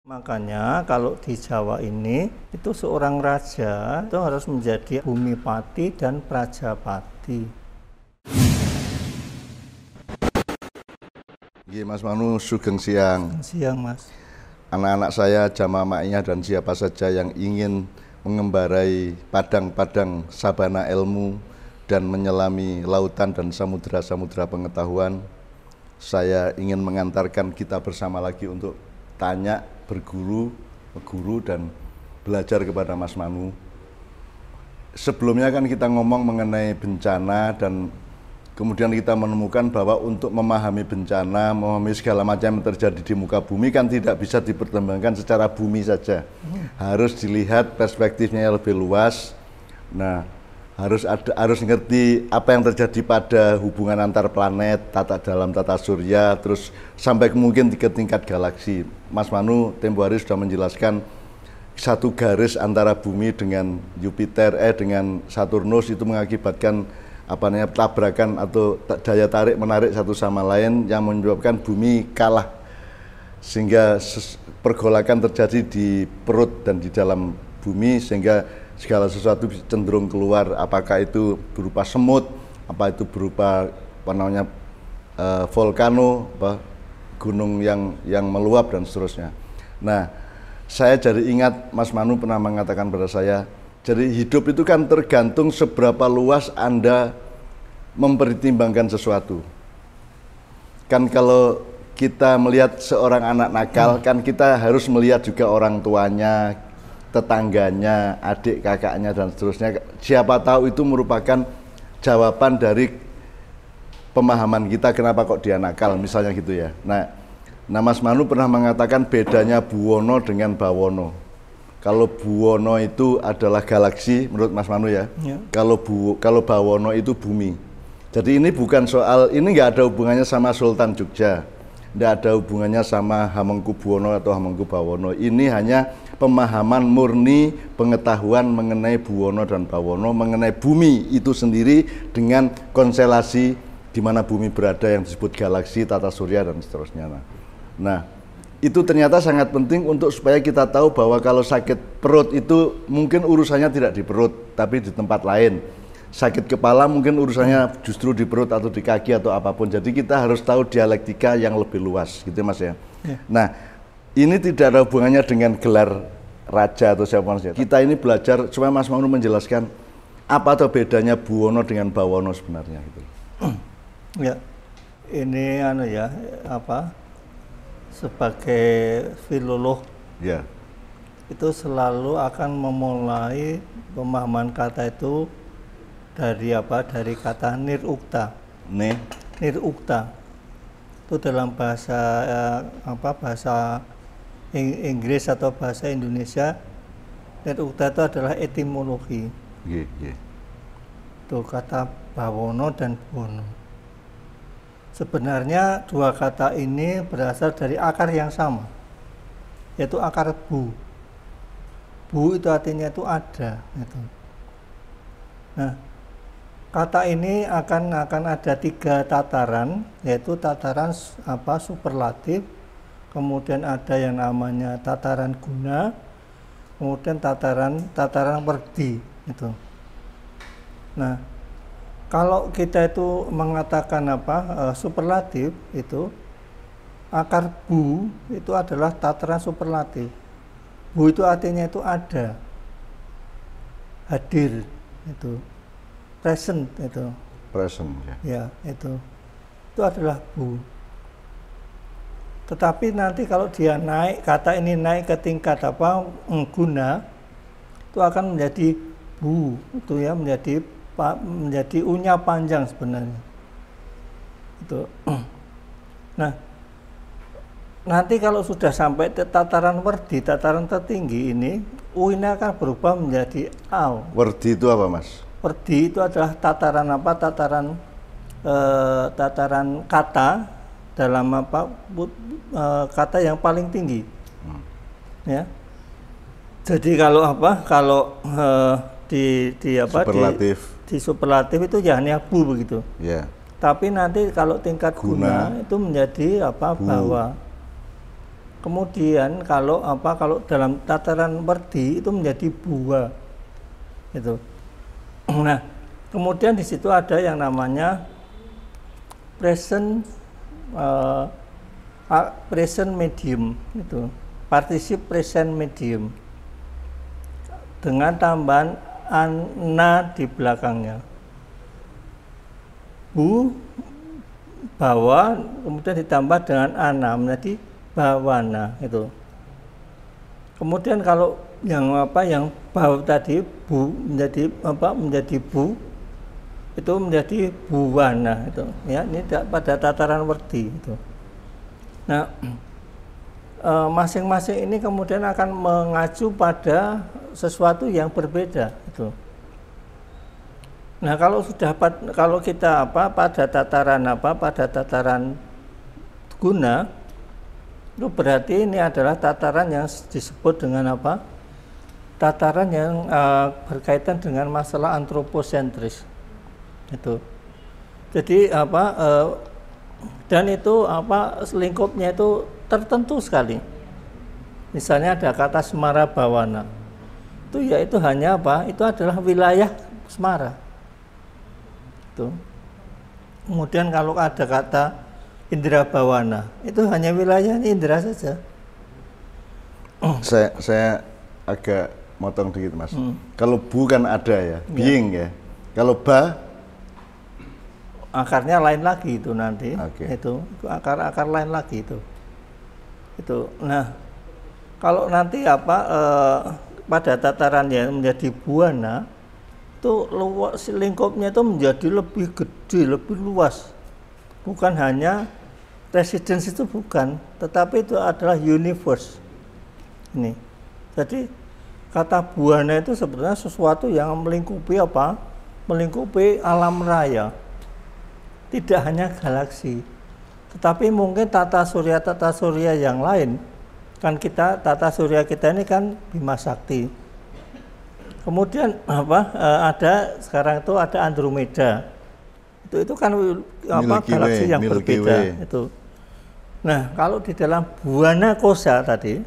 Makanya kalau di Jawa ini itu seorang raja itu harus menjadi Bumipati dan Prajapati. Mas Manu, sugeng siang. Siang, Mas. Anak-anak saya, jamaah maknya dan siapa saja yang ingin mengembarai padang-padang sabana ilmu dan menyelami lautan dan samudera-samudera pengetahuan, saya ingin mengantarkan kita bersama lagi untuk tanya, berguru, dan belajar kepada Mas Manu. Sebelumnya kan kita ngomong mengenai bencana dan kemudian kita menemukan bahwa untuk memahami bencana, memahami segala macam yang terjadi di muka bumi kan tidak bisa dipertimbangkan secara bumi saja. Harus dilihat perspektifnya yang lebih luas. Nah, harus ngerti apa yang terjadi pada hubungan antar planet, dalam tata surya, terus sampai mungkin ke tingkat galaksi. Mas Manu tempo hari sudah menjelaskan satu garis antara bumi dengan Jupiter, dengan Saturnus itu mengakibatkan tabrakan atau daya tarik menarik satu sama lain yang menyebabkan bumi kalah sehingga pergolakan terjadi di perut dan di dalam bumi sehingga segala sesuatu cenderung keluar, apakah itu berupa semut, apa itu berupa volcano, gunung yang meluap dan seterusnya. Nah, saya jadi ingat Mas Manu pernah mengatakan pada saya, jadi hidup itu kan tergantung seberapa luas Anda mempertimbangkan sesuatu. Kan kalau kita melihat seorang anak nakal, kan kita harus melihat juga orang tuanya, tetangganya, adik kakaknya dan seterusnya. Siapa tahu itu merupakan jawaban dari pemahaman kita kenapa kok dia nakal, misalnya gitu ya. Nah Mas Manu pernah mengatakan bedanya Buwono dengan Bawono. Kalau Buwono itu adalah galaksi menurut Mas Manu ya. Kalau Bawono itu bumi. Jadi ini bukan soal, ini nggak ada hubungannya sama Sultan Jogja, nggak ada hubungannya sama Hamengkubuwono atau Hamengkubawono. Ini hanya pemahaman murni pengetahuan mengenai Buwono dan Bawono, mengenai bumi itu sendiri dengan konstelasi di mana bumi berada yang disebut galaksi, tata surya dan seterusnya. Nah, itu ternyata sangat penting untuk supaya kita tahu bahwa kalau sakit perut itu mungkin urusannya tidak di perut, tapi di tempat lain. Sakit kepala mungkin urusannya justru di perut atau di kaki atau apapun. Jadi kita harus tahu dialektika yang lebih luas, gitu Mas ya. Nah, ini tidak ada hubungannya dengan gelar raja atau siapa saja. Kita ini belajar supaya Mas Manu menjelaskan apa atau bedanya Buwono dengan Bawono sebenarnya gitu. Ya, ini sebagai filolog ya, itu selalu akan memulai pemahaman kata itu dari kata nirukta. Nirukta itu dalam bahasa bahasa Inggris atau bahasa Indonesia, nirukta itu adalah etimologi. Itu kata Bawono dan Buwono. Sebenarnya dua kata ini berasal dari akar yang sama, yaitu akar bu. Bu itu artinya itu ada. Gitu. Nah, kata ini akan ada tiga tataran, yaitu tataran superlatif, kemudian ada yang namanya tataran guna, kemudian tataran werdi. Gitu. Nah, kalau kita itu mengatakan superlatif itu akar bu itu adalah tataran superlatif. Bu itu artinya itu ada, hadir, itu present itu. Present ya. Ya, itu adalah bu. Tetapi nanti kalau dia kata ini naik ke tingkat guna, itu akan menjadi bu, itu ya menjadi unya panjang sebenarnya. Itu. Nah, nanti kalau sudah sampai tataran werdi, tataran tertinggi ini, u-nya akan berubah menjadi au. Werdi itu apa, Mas? Werdi itu adalah tataran tataran kata dalam kata yang paling tinggi. Ya. Jadi kalau di superlatif. Di superlatif itu ya hanya bu begitu. Yeah. Tapi nanti kalau tingkat guna itu menjadi bawa. Kemudian kalau dalam tataran werdi itu menjadi bua. Itu. Nah, kemudian di situ ada yang namanya present medium itu. Partisip present medium. Dengan tambahan ana di belakangnya. Bu, bawa, kemudian ditambah dengan ana menjadi bawana itu. Kemudian kalau yang bau tadi bu menjadi bu itu menjadi buwana itu ya, ini pada tataran werdi itu. Nah, masing-masing ini kemudian akan mengacu pada sesuatu yang berbeda itu. Nah, kalau kita pada tataran guna, itu berarti ini adalah tataran yang disebut dengan tataran yang berkaitan dengan masalah antroposentris itu. Jadi dan itu lingkupnya itu tertentu sekali. Misalnya ada kata Semara Bawana, itu hanya itu adalah wilayah Semara itu. Kemudian kalau ada kata Indra Bawana, itu hanya wilayah Indra saja. Saya agak motong dikit, Mas. Kalau bu kan ada ya, being ya. Kalau ba, akarnya lain lagi itu nanti. Okay. Itu akar lain lagi itu. Nah, kalau nanti pada tataran yang menjadi buana, itu lingkupnya itu menjadi lebih gede, lebih luas. Bukan hanya residence itu bukan, tetapi itu adalah universe. Ini. Jadi kata buana itu sebenarnya sesuatu yang melingkupi melingkupi alam raya. Tidak hanya galaksi, tetapi mungkin tata surya yang lain. Kan tata surya kita ini kan Bima Sakti. Kemudian ada sekarang itu ada Andromeda. Itu kan galaksi yang berbeda itu. Nah, kalau di dalam buana kosa tadi,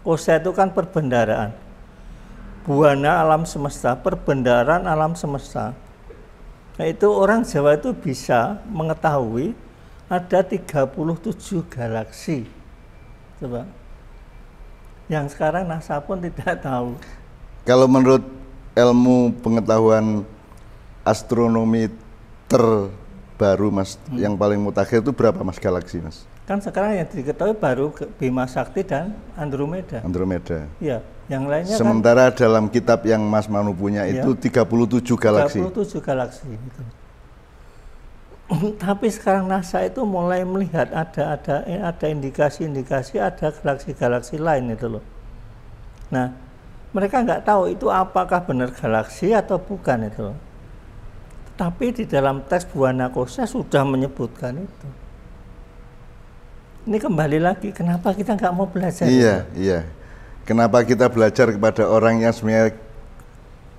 kosa itu kan perbendaraan. Buana alam semesta, perbendaraan alam semesta. Nah, itu orang Jawa itu bisa mengetahui ada 37 galaksi. Coba. Yang sekarang NASA pun tidak tahu. Kalau menurut ilmu pengetahuan astronomi terbaru, Mas, yang paling mutakhir itu berapa, Mas, galaksi, Mas? Kan sekarang yang diketahui baru Bima Sakti dan Andromeda. Iya, yang lainnya sementara kan, dalam kitab yang Mas Manu punya itu 37 galaksi. 37 galaksi itu. Tapi sekarang NASA itu mulai melihat ada indikasi-indikasi ada galaksi-galaksi lain itu loh. Nah, mereka nggak tahu itu apakah benar galaksi atau bukan itu loh. Tapi di dalam teks Buana Kosa sudah menyebutkan itu. Ini kembali lagi, kenapa kita nggak mau belajar? Iya. Kenapa kita belajar kepada orang yang sebenarnya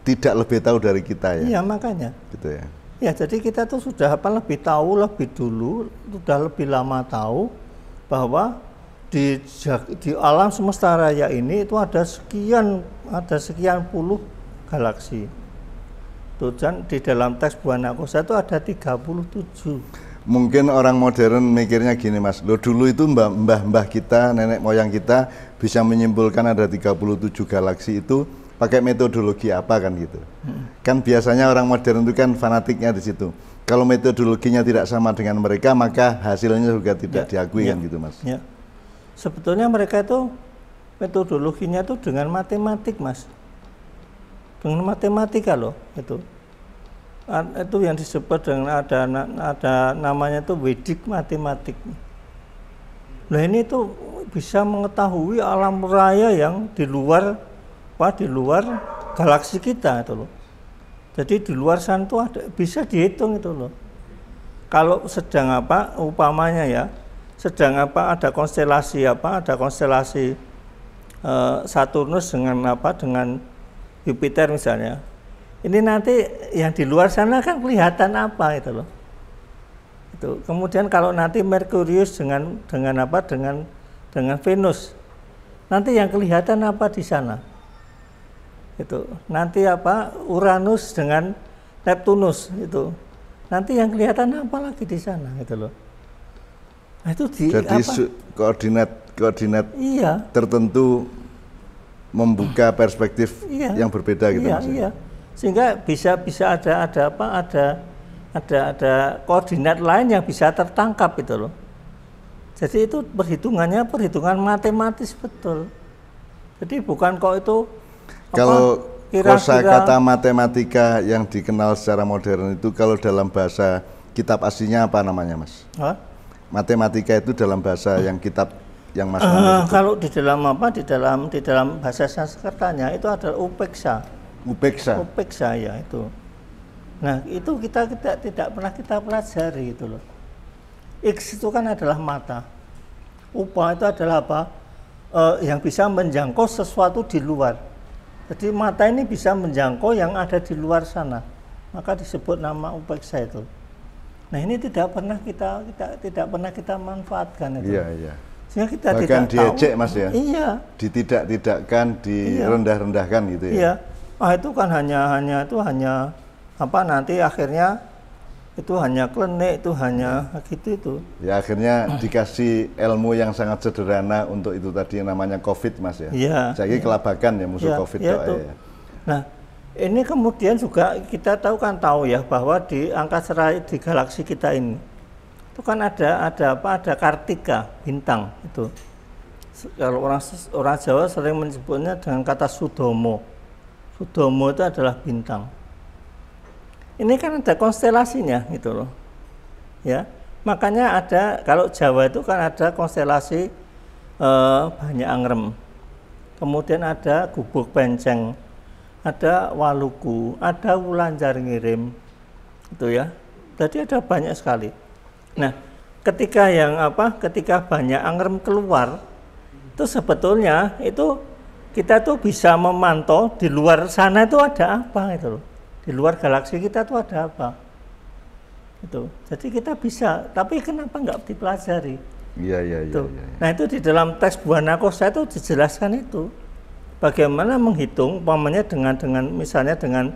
tidak lebih tahu dari kita ya? Iya, makanya. Gitu ya. Ya, jadi kita tuh sudah lebih tahu lebih dulu, sudah lebih lama tahu bahwa di alam semesta raya ini itu ada sekian puluh galaksi. Dan di dalam teks Buana Kosa itu ada 37. Mungkin orang modern mikirnya gini, Mas, loh dulu itu mbah kita, nenek moyang kita bisa menyimpulkan ada 37 galaksi itu pakai metodologi apa kan gitu. Kan biasanya orang modern itu kan fanatiknya di situ. Kalau metodologinya tidak sama dengan mereka, maka hasilnya juga tidak diakui kan gitu, Mas. Ya. Sebetulnya mereka itu metodologinya itu dengan matematik, Mas. Dengan matematika loh itu. Itu yang disebut dengan ada namanya itu Vedic matematik. Nah, ini tuh bisa mengetahui alam raya yang di luar galaksi kita itu loh. Jadi di luar sana tuh bisa dihitung itu loh. Kalau sedang upamanya ya, ada konstelasi Saturnus dengan Jupiter misalnya. Ini nanti yang di luar sana kan kelihatan apa itu loh. Itu. Kemudian kalau nanti Merkurius dengan dengan Venus. Nanti yang kelihatan apa di sana? Itu. Nanti apa? Uranus dengan Neptunus itu. Nanti yang kelihatan apa lagi di sana gitu loh. Nah, itu jadi koordinat iya, tertentu membuka perspektif yang berbeda gitu iya, iya. Sehingga bisa ada koordinat lain yang bisa tertangkap itu loh. Jadi itu perhitungan matematis betul. Jadi bukan kok itu kalau kosakata matematika yang dikenal secara modern itu kalau dalam bahasa kitab aslinya apa namanya, Mas? Hah? Matematika itu dalam bahasa yang kitab yang Mas kalau di dalam bahasa Sanskertanya itu adalah upeksa ya itu. Nah, itu kita tidak pernah kita pelajari itu loh. X itu kan adalah mata. Upa itu adalah apa? Yang bisa menjangkau sesuatu di luar. Jadi mata ini bisa menjangkau yang ada di luar sana. Maka disebut nama upeksa itu. Nah, ini tidak pernah kita manfaatkan itu. Iya. Sehingga kita bahkan tidak diejek tahu. Mas ya. Iya. Ditidak-tidakkan, direndah-rendahkan gitu ya. Iya. Itu kan hanya apa nanti akhirnya itu hanya klinik, itu hanya gitu itu. Ya akhirnya dikasih ilmu yang sangat sederhana untuk itu tadi namanya COVID, Mas ya. Iya. Jadi kelabakan ya musuh COVID ya. Nah, ini kemudian juga kita tahu ya bahwa di angkasa di galaksi kita ini itu kan ada Kartika, bintang itu. Kalau orang Jawa sering menyebutnya dengan kata Sudomo. Sudomo itu adalah bintang. Ini kan ada konstelasinya gitu loh. Ya. Makanya kalau Jawa itu kan ada konstelasi Banyak Angrem. Kemudian ada Gubuk Penceng, ada Waluku, ada Wulanjar Ngirim. Itu ya. Jadi ada banyak sekali. Nah, ketika Banyak Angrem keluar, itu sebetulnya itu kita tuh bisa memantau di luar sana itu ada apa gitu loh. Di luar galaksi kita tuh ada apa? Itu. Jadi kita bisa, tapi kenapa nggak dipelajari? Iya. Nah, itu di dalam teks Buana Kosa itu dijelaskan itu. Bagaimana menghitung umpamanya misalnya dengan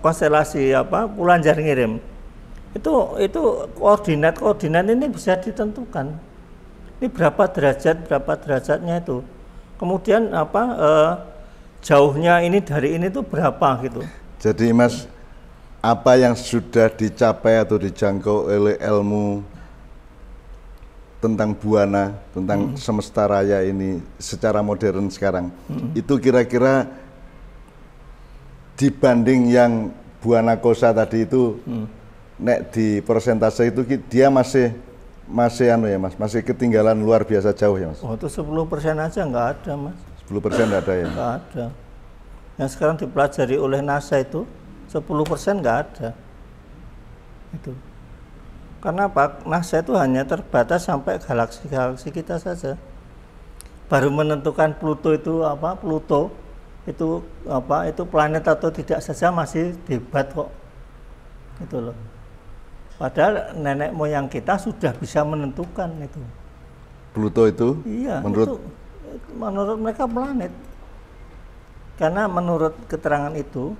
konstelasi Wulanjar Ngirim. Itu koordinat ini bisa ditentukan. Ini berapa derajatnya itu. Kemudian jauhnya ini dari ini tuh berapa gitu. Jadi Mas, apa yang sudah dicapai atau dijangkau oleh ilmu tentang Buana, tentang semesta raya ini secara modern sekarang, itu kira-kira dibanding yang Buana Kosa tadi itu, nek di persentase itu dia masih masih ketinggalan luar biasa jauh ya Mas? Oh, itu 10% aja nggak ada Mas. 10% nggak ada ya? Nggak ada. Yang sekarang dipelajari oleh NASA itu 10% nggak ada. Itu. Karena apa? NASA itu hanya terbatas sampai galaksi kita saja. Baru menentukan Pluto itu itu planet atau tidak saja masih debat kok. Itu loh. Padahal nenek moyang kita sudah bisa menentukan itu. Pluto itu? Iya, menurut mereka planet. Karena menurut keterangan itu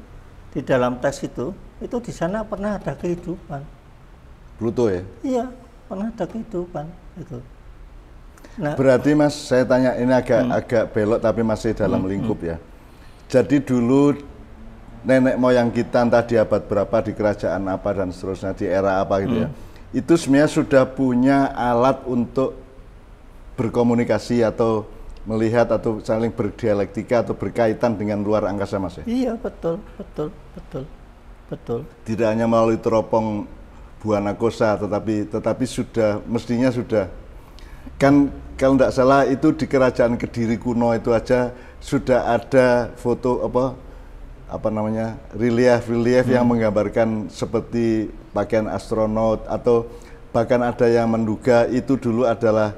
di dalam teks itu di sana pernah ada kehidupan. Pluto ya? Iya, pernah ada kehidupan itu. Nah, berarti Mas, saya tanya ini agak belok tapi masih dalam lingkup ya. Jadi dulu nenek moyang kita entah di abad berapa, di kerajaan apa dan seterusnya, di era apa gitu ya, itu sebenarnya sudah punya alat untuk berkomunikasi atau melihat atau saling berdialektika atau berkaitan dengan luar angkasa Mas ya? Iya, betul. Tidak hanya melalui teropong Buana Kosa, tetapi mestinya sudah. Kan kalau tidak salah itu di kerajaan Kediri kuno itu aja sudah ada foto relief yang menggambarkan seperti pakaian astronot, atau bahkan ada yang menduga itu dulu adalah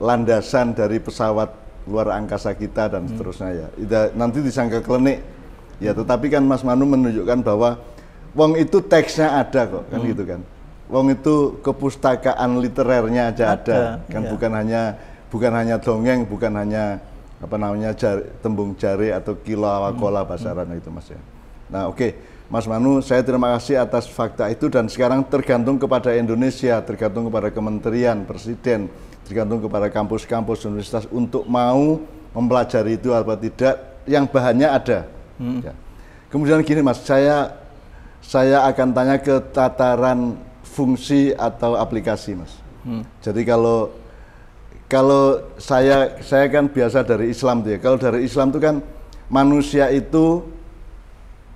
landasan dari pesawat luar angkasa kita dan seterusnya ya. Nanti disangka klinik ya, tetapi kan Mas Manu menunjukkan bahwa wong itu teksnya ada kok, kan gitu kan. wong itu kepustakaan literernya aja ada. Kan iya. bukan hanya dongeng, bukan hanya apa namanya tembung jari atau kila wakola bahasa Arab itu Mas ya. Nah, oke. Mas Manu, saya terima kasih atas fakta itu, dan sekarang tergantung kepada Indonesia, tergantung kepada kementerian, presiden, tergantung kepada kampus-kampus universitas untuk mau mempelajari itu apa tidak, yang bahannya ada. Ya. Kemudian gini Mas, saya akan tanya ke tataran fungsi atau aplikasi Mas. Jadi kalau saya kan biasa dari Islam tuh ya. Kalau dari Islam itu kan manusia itu,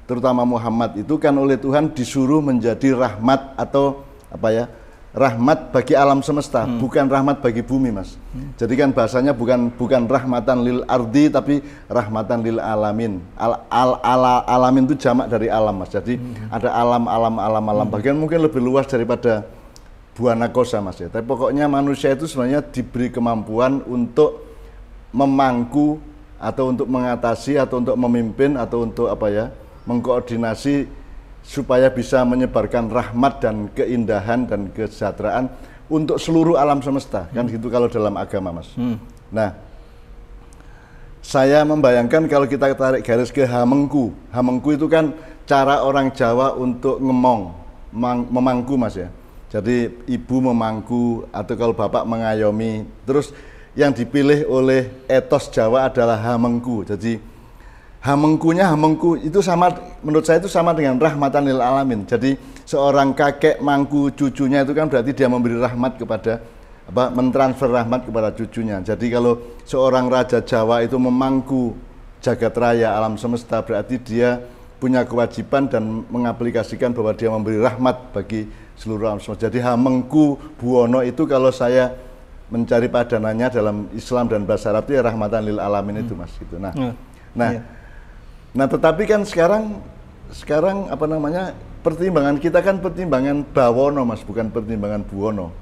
terutama Muhammad itu kan oleh Tuhan disuruh menjadi rahmat atau apa ya, rahmat bagi alam semesta, bukan rahmat bagi bumi Mas. Jadi kan bahasanya bukan rahmatan lil ardi, tapi rahmatan lil alamin. Alamin itu jamak dari alam Mas. Jadi ada alam. Bagian mungkin lebih luas daripada buana kosa Mas ya. Tapi pokoknya manusia itu sebenarnya diberi kemampuan untuk memangku atau untuk mengatasi atau untuk memimpin atau untuk apa ya, mengkoordinasi supaya bisa menyebarkan rahmat dan keindahan dan kesejahteraan untuk seluruh alam semesta. Kan gitu kalau dalam agama Mas. Nah, saya membayangkan kalau kita tarik garis ke hamengku. Hamengku itu kan cara orang Jawa untuk memangku Mas ya. Jadi ibu memangku atau kalau bapak mengayomi. Terus yang dipilih oleh etos Jawa adalah hamengku. Jadi hamengku itu sama, menurut saya itu sama dengan rahmatan lil alamin. Jadi seorang kakek mangku cucunya itu kan berarti dia memberi rahmat kepada mentransfer rahmat kepada cucunya. Jadi kalau seorang raja Jawa itu memangku jagat raya alam semesta, berarti dia punya kewajiban dan mengaplikasikan bahwa dia memberi rahmat bagi seluruh alam semesta. Jadi hamengku buwono itu kalau saya mencari padanannya dalam Islam dan bahasa Arab itu ya rahmatan lil alamin itu Mas gitu. Nah, tetapi kan sekarang apa namanya, pertimbangan kita kan pertimbangan bawono Mas, bukan pertimbangan buwono.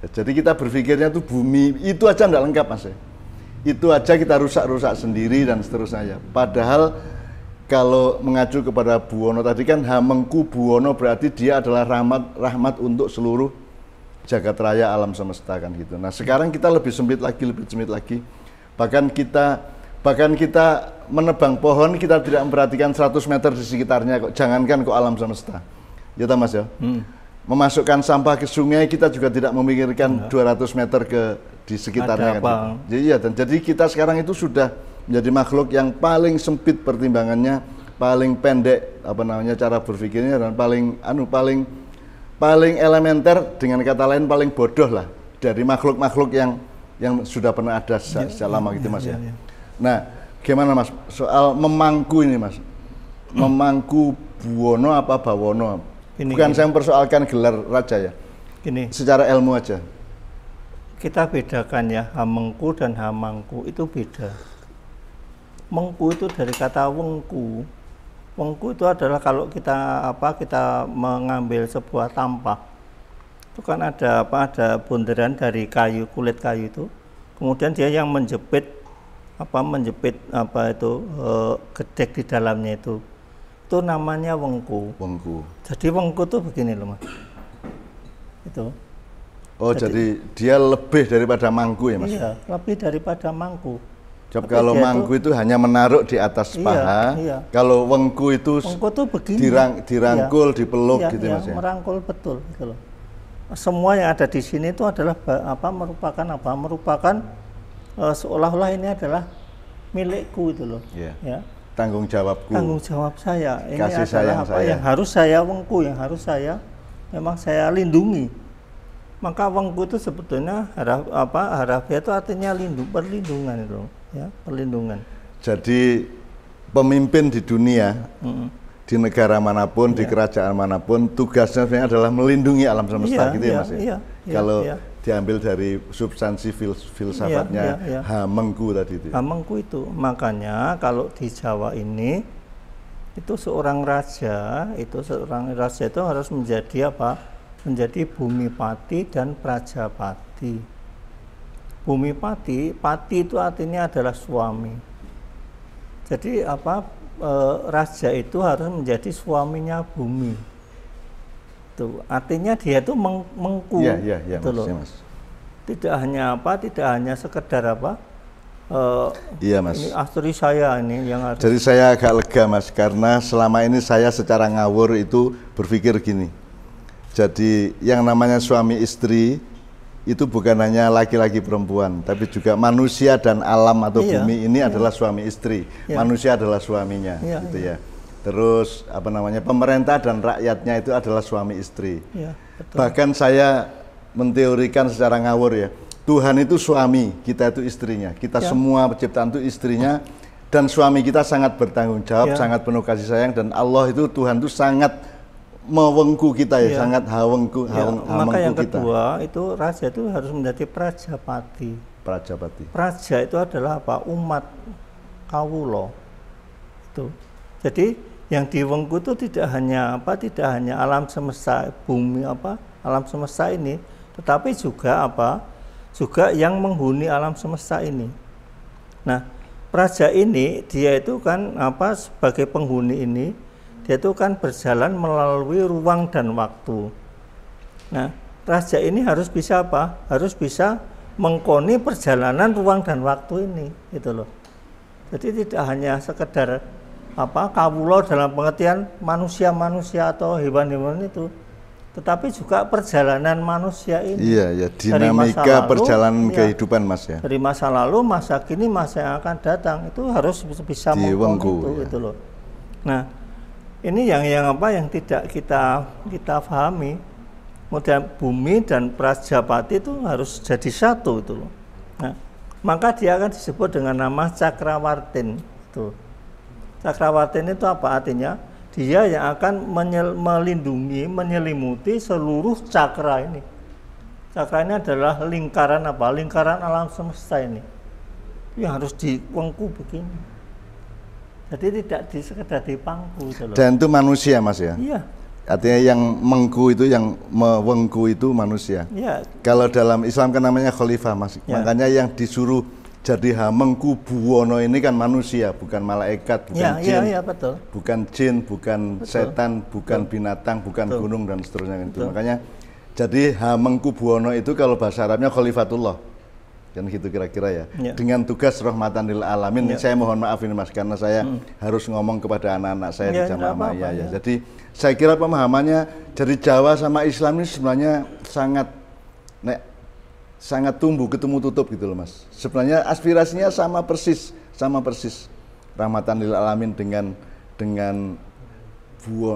Jadi kita berpikirnya tuh bumi itu aja enggak lengkap Mas ya. Itu aja kita rusak sendiri dan seterusnya. Padahal kalau mengacu kepada buwono tadi kan hamengku buwono berarti dia adalah rahmat untuk seluruh jagat raya alam semesta kan gitu. Nah, sekarang kita lebih sempit lagi. Bahkan kita menebang pohon, kita tidak memperhatikan 100 meter di sekitarnya kok, jangankan kok alam semesta. Ya Mas ya. Memasukkan sampah ke sungai kita juga tidak memikirkan 200 meter di sekitarnya kan. Iya, dan jadi kita sekarang itu sudah menjadi makhluk yang paling sempit pertimbangannya, paling pendek apa namanya cara berpikirnya, dan paling elementer, dengan kata lain paling bodoh lah dari makhluk-makhluk yang sudah pernah ada sejak lama gitu Mas ya. Nah, gimana Mas soal memangku ini Mas? Memangku buwono apa bawono? Bukan saya mempersoalkan gelar raja ya. Secara ilmu aja. Kita bedakan ya, hamengku dan hamangku itu beda. Mengku itu dari kata wengku. Wengku itu adalah kalau kita mengambil sebuah tampah. Itu kan ada bunderan dari kulit kayu itu. Kemudian dia yang menjepit gedek di dalamnya itu namanya wengku. Jadi wengku tuh begini loh Mas. Itu. Oh, jadi dia lebih daripada mangku ya Mas? Iya, lebih daripada mangku. Jadi kalau mangku itu hanya menaruh di atas paha. Iya. Kalau wengku itu tuh begini. Dirangkul, dipeluk gitu Mas ya. Merangkul betul gitu loh. Semua yang ada di sini itu adalah merupakan seolah-olah ini adalah milikku itu loh. Ya. Tanggung jawabku. Tanggung jawab saya. Ini kasih sayang saya. Yang harus saya wengku, yang harus memang saya lindungi. Maka wengku itu sebetulnya harafiah itu artinya perlindungan itu, ya, perlindungan. Jadi pemimpin di dunia, di negara manapun, di kerajaan manapun, tugasnya sebenarnya adalah melindungi alam semesta gitu ya Mas ya. Kalau diambil dari substansi filsafatnya hamengku tadi itu. Hamengku itu, makanya kalau di Jawa ini itu seorang raja itu harus menjadi menjadi bumipati dan prajapati. Bumipati, pati itu artinya adalah suami. Jadi raja itu harus menjadi suaminya bumi. Itu artinya dia itu mengku. Iya, Gitu loh. Mas. Tidak hanya tidak hanya sekedar Iya, Mas. ini astri saya ini yang harus. Jadi saya agak lega, Mas, karena selama ini saya secara ngawur itu berpikir gini. Jadi yang namanya suami istri itu bukan hanya laki-laki perempuan, tapi juga manusia dan alam atau bumi ini adalah suami istri. Manusia adalah suaminya, gitu ya. Terus pemerintah dan rakyatnya itu adalah suami istri. Betul. Bahkan saya menteorikan secara ngawur ya, Tuhan itu suami, kita itu istrinya. Kita semua penciptaan itu istrinya, dan suami kita sangat bertanggung jawab, sangat penuh kasih sayang, dan Allah itu Tuhan itu sangat mewengku kita ya, sangat hawengku maka yang kita. Kedua itu raja itu harus menjadi prajapati. Praja itu adalah umat kawulo itu. Jadi yang diwengku itu tidak hanya alam semesta bumi alam semesta ini, tetapi juga juga yang menghuni alam semesta ini. Nah, praja ini dia itu kan sebagai penghuni ini dia itu kan berjalan melalui ruang dan waktu. Nah, raja ini harus bisa harus bisa mengkoni perjalanan ruang dan waktu ini, gitu loh. Jadi tidak hanya sekedar kawulo dalam pengertian manusia atau hewan-hewan itu, tetapi juga perjalanan manusia ini. Iya, dinamika perjalanan kehidupan, Mas ya. Dari masa lalu, masa kini, masa yang akan datang itu harus bisa mengkoni itu loh. Nah, ini yang tidak kita pahami. Kemudian bumi dan prajapati itu harus jadi satu itu loh. Nah, maka dia akan disebut dengan nama Cakrawartin itu. Cakrawartin itu apa artinya? Dia yang akan melindungi, menyelimuti seluruh cakra ini. Cakra ini adalah lingkaran lingkaran alam semesta ini. Yang harus diwengku begini. Jadi tidak sekedar dipangku gitu loh. Dan itu manusia, Mas ya? Iya. Artinya yang mengku itu, yang mewengku itu manusia. Iya. Kalau dalam Islam kan namanya khalifah, Mas. Makanya yang disuruh jadi hamengku buwono ini kan manusia, bukan malaikat, bukan jin. Iya, betul. Bukan jin, bukan setan, bukan binatang, bukan gunung dan seterusnya itu. Makanya jadi hamengku buwono itu kalau bahasa Arabnya khalifatullah. Kan gitu kira-kira ya. Dengan tugas rahmatan lil alamin. Saya mohon maaf ini Mas karena saya harus ngomong kepada anak-anak saya di jamaah ya. Jadi saya kira pemahamannya dari Jawa sama Islam ini sebenarnya sangat tumbuh ketemu tutup gitu loh Mas. Sebenarnya aspirasinya sama persis. Rahmatan lil alamin dengan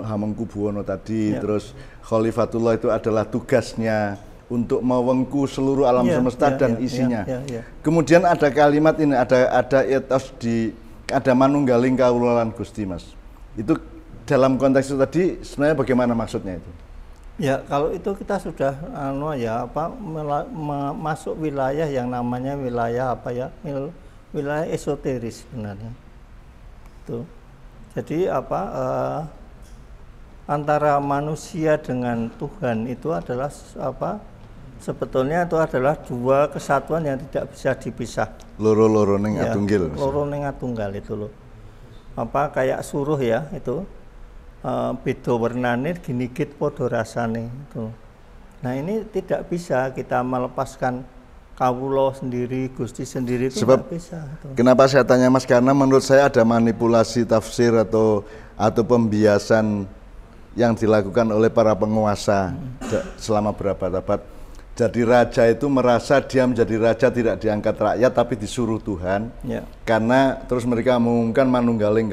hamengku buwono tadi, terus khalifatullah itu adalah tugasnya untuk mewengku seluruh alam semesta dan isinya. Kemudian ada kalimat ini, ada etos ada manunggaling kawulolan Gusti, Mas. Itu dalam konteks itu tadi sebenarnya bagaimana maksudnya itu? Ya, kalau itu kita sudah masuk wilayah yang namanya wilayah wilayah esoteris sebenarnya. Itu. Jadi antara manusia dengan Tuhan itu adalah sebetulnya itu adalah dua kesatuan yang tidak bisa dipisah. Loro ning atunggal. Loro ning atunggal itu loh. Kayak suruh ya itu. Beda warnane ginigit padha rasane itu. Nah, ini tidak bisa kita melepaskan kawula sendiri, Gusti sendiri itu tidak bisa. Itu. Kenapa saya tanya Mas? Karena menurut saya ada manipulasi tafsir atau pembiasan yang dilakukan oleh para penguasa selama berapa abad. Jadi raja itu merasa dia menjadi raja tidak diangkat rakyat tapi disuruh Tuhan. Karena terus mereka mengumumkan manunggaling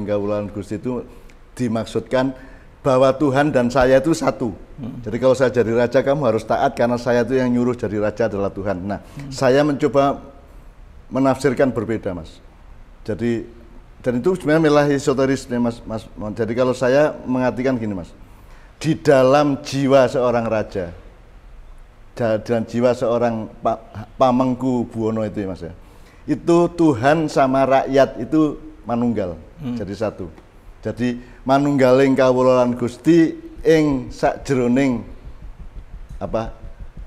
kawulan Gusti itu dimaksudkan bahwa Tuhan dan saya itu satu. Jadi kalau saya jadi raja kamu harus taat karena saya itu yang nyuruh jadi raja adalah Tuhan. Nah, saya mencoba menafsirkan berbeda, Mas. Jadi dan itu sebenarnya milah esoteris, Mas. Jadi kalau saya mengartikan gini, Mas. Di dalam jiwa seorang raja, dan jiwa seorang pamengku buwono itu ya Mas ya, itu Tuhan sama rakyat itu manunggal, jadi satu. Jadi manunggaling kawulolan Gusti ing sakjroning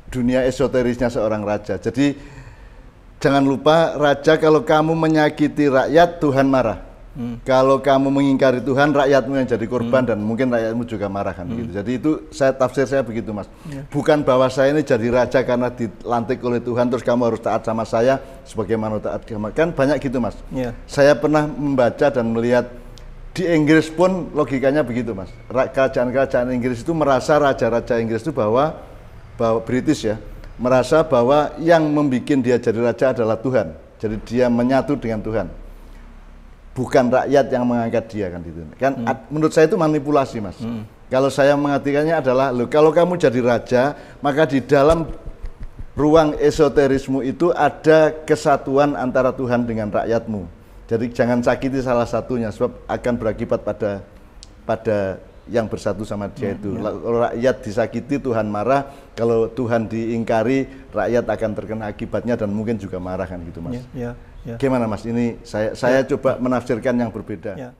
dunia esoterisnya seorang raja. Jadi jangan lupa raja, kalau kamu menyakiti rakyat Tuhan marah. Kalau kamu mengingkari Tuhan, rakyatmu yang jadi korban dan mungkin rakyatmu juga marah kan gitu. Jadi itu tafsir saya begitu, Mas. Bukan bahwa saya ini jadi raja karena dilantik oleh Tuhan terus kamu harus taat sama saya sebagaimana taat sama, kan banyak gitu, Mas. Saya pernah membaca dan melihat di Inggris pun logikanya begitu, Mas. Kerajaan-kerajaan Inggris itu merasa raja-raja Inggris itu bahwa British ya, merasa bahwa yang membuat dia jadi raja adalah Tuhan. Jadi dia menyatu dengan Tuhan. Bukan rakyat yang mengangkat dia kan gitu. Kan menurut saya itu manipulasi, Mas. Kalau saya mengartikannya adalah, loh, kalau kamu jadi raja, maka di dalam ruang esoterismu itu ada kesatuan antara Tuhan dengan rakyatmu. Jadi jangan sakiti salah satunya sebab akan berakibat pada yang bersatu sama dia itu. Kalau rakyat disakiti, Tuhan marah. Kalau Tuhan diingkari, rakyat akan terkena akibatnya dan mungkin juga marah kan gitu, Mas. Gimana, Mas? Ini saya coba menafsirkan yang berbeda.